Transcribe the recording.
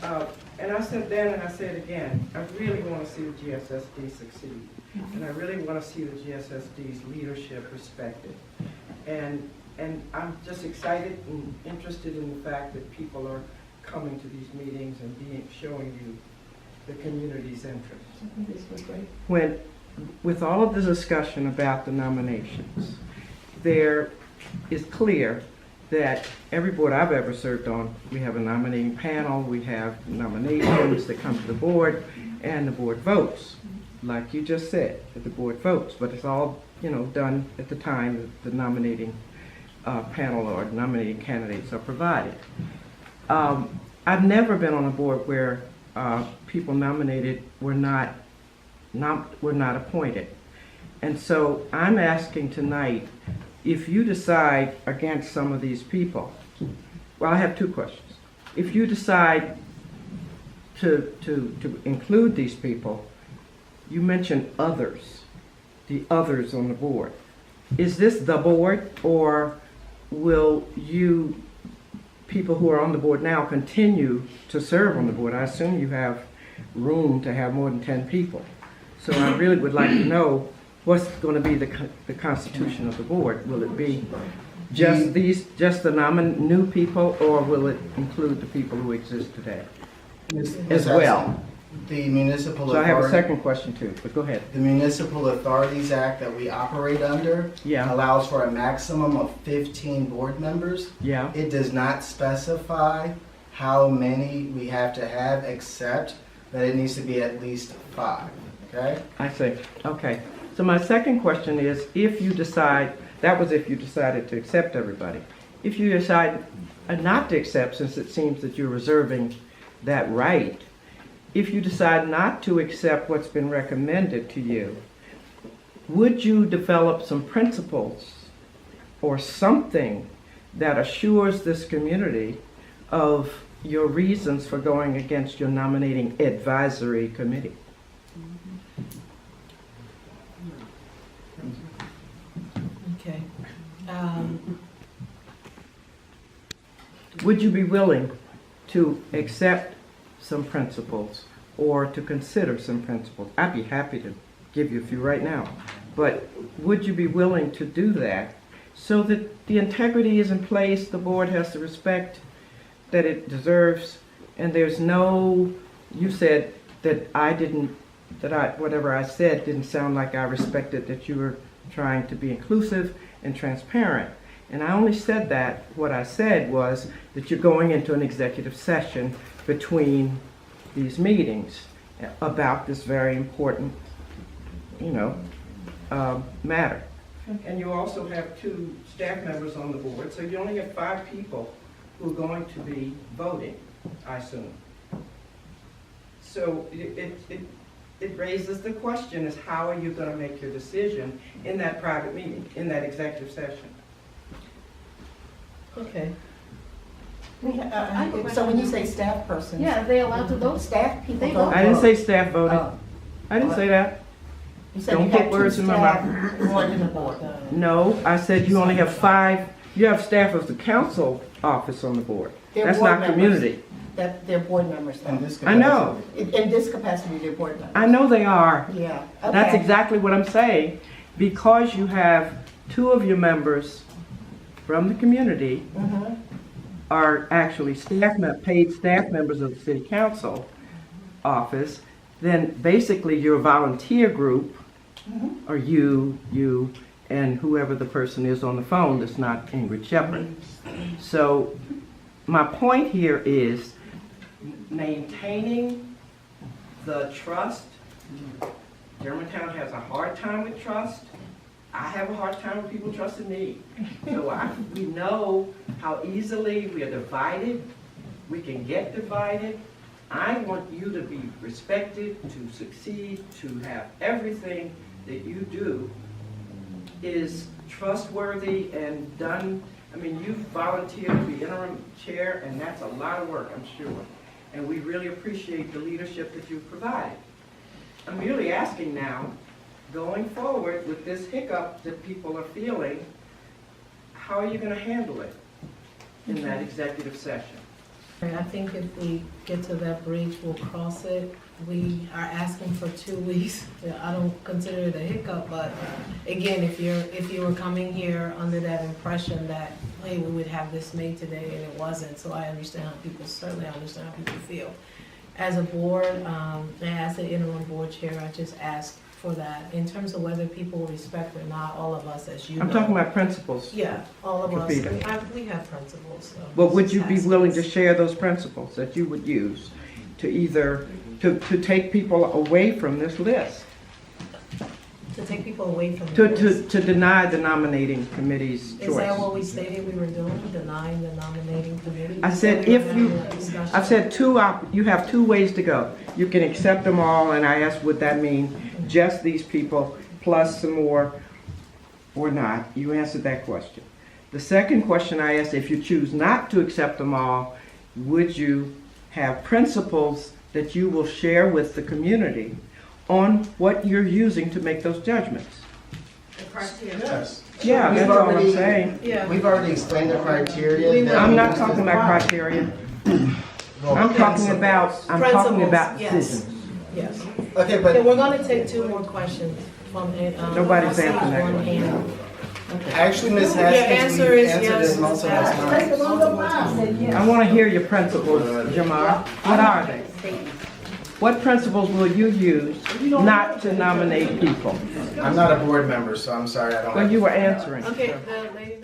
And I said then and I said again, I really want to see the GSSD succeed. And I really want to see the GSSD's leadership respected. And I'm just excited and interested in the fact that people are coming to these meetings and showing you the community's interest. This was great. With all of the discussion about the nominations, there is clear that every board I've ever served on, we have a nominating panel, we have nominations that come to the board, and the board votes. Like you just said, that the board votes, but it's all, done at the time that the nominating panel or nominating candidates are provided. I've never been on a board where people nominated were not appointed. And so I'm asking tonight, if you decide against some of these people, well, I have two questions. If you decide to include these people, you mentioned others, the others on the board. Is this the board, or will you, people who are on the board now, continue to serve on the board? I assume you have room to have more than 10 people. So I really would like to know what's going to be the constitution of the board. Will it be just the new people, or will it include the people who exist today as well? The municipal So I have a second question too, but go ahead. The Municipal Authorities Act that we operate under allows for a maximum of 15 board members. Yeah. It does not specify how many we have to have, except that it needs to be at least 5. Okay? I see. Okay. So my second question is, if you decide, that was if you decided to accept everybody. If you decide not to accept, since it seems that you're reserving that right, if you decide not to accept what's been recommended to you, would you develop some principles or something that assures this community of your reasons for going against your nominating advisory committee? Okay. Would you be willing to accept some principles or to consider some principles? I'd be happy to give you a few right now, but would you be willing to do that so that the integrity is in place, the board has the respect that it deserves, and there's no, you said that whatever I said didn't sound like I respected that you were trying to be inclusive and transparent. And I only said that, what I said was that you're going into an executive session between these meetings about this very important, matter. And you also have 2 staff members on the board, so you only have 5 people who are going to be voting, I assume. So it raises the question is, how are you going to make your decision in that private meeting, in that executive session? Okay. So when you say staff persons, Yeah, are they allowed to vote? staff people They don't vote. I didn't vote. say staff voted. Oh. I didn't say that. You said Don't you put got words 2 in my staff, more than the board. No, I said you only have 5. You have staff of the council office on the board. They're That's board not members. community. That they're board members In though. this I know. In this capacity, they're board members. I know they are. Yeah. That's Okay. exactly what I'm saying. Because you have 2 of your members from the community Mhm. are actually paid staff members of the city council office, then basically your volunteer group, or you, and whoever the person is on the phone that's not Ingrid Shepherd. So my point here is maintaining the trust. Germantown has a hard time with trust. I have a hard time with people trusting me. So we know how easily we are divided. We can get divided. I want you to be respected, to succeed, to have everything that you do is trustworthy and done. I mean, you volunteered to be interim chair, and that's a lot of work, I'm sure. And we really appreciate the leadership that you've provided. I'm really asking now, going forward with this hiccup that people are feeling, how are you going to handle it in that executive session? I think if we get to that bridge, we'll cross it. We are asking for 2 weeks. I don't consider it a hiccup, but again, if you were coming here under that impression that, hey, we would have this made today and it wasn't, so I understand how people, certainly understand how people feel. As a board, and as the interim board chair, I just ask for that. In terms of whether people respect or not, all of us, as you know. I'm talking about principles. Yeah, all of us, Kavita. we have principles, so. But would you be just willing to ask us. share those principles that you would use to either, to take people away from this list? To take people away from the To list. deny the nominating committee's Is that choice? what we stated we were doing, denying the nominating committee? I said We were if you, having that discussion. I've said you have 2 ways to go. You can accept them all, and I asked, would that mean just these people plus some more or not? You answered that question. The second question I asked, if you choose not to accept them all, would you have principles that you will share with the community on what you're using to make those judgments? Yes. Yeah, We've that's all I'm already- saying. Yeah. We've already explained the criteria. that I'm we not use talking to about define. criteria. Well, I'm talking about Principles, yes. decisions. Yes. Okay, Okay, but we're gonna take 2 more questions from, Nobody's I see answering that one question. hand. actually, Ms. Your Haskins, answer we've is answered yes, this multiple Ms. times. That's the number 5. I want to hear your principles, Jamar. What are they? What principles will you use not to nominate people? I'm not a board member, so I'm sorry, I don't Well, have. you were answering. Okay, the lady.